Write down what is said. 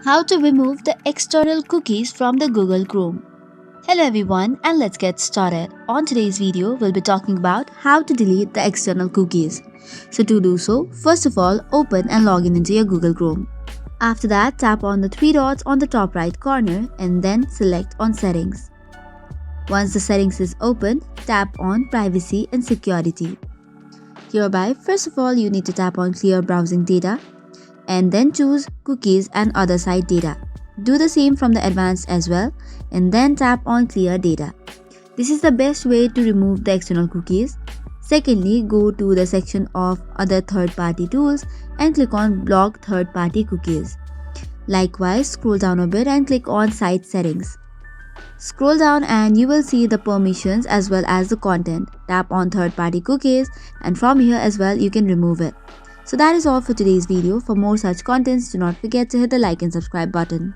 How to remove the external cookies from the Google Chrome. Hello everyone, and let's get started. On today's video, we'll be talking about how to delete the external cookies. So to do so, first of all, open and log in into your Google Chrome. After that, tap on the three dots on the top right corner and then select on Settings. Once the settings is open, tap on Privacy and Security. Hereby, first of all, you need to tap on Clear Browsing Data and then choose Cookies and Other Site Data. Do the same from the advanced as well and then tap on Clear Data. This is the best way to remove the external cookies. Secondly, go to the section of Other Third-Party Tools and click on Block Third-Party Cookies. Likewise, scroll down a bit and click on Site Settings. Scroll down and you will see the permissions as well as the content. Tap on third-party cookies and from here as well you can remove it. So that is all for today's video. For more such contents, do not forget to hit the like and subscribe button.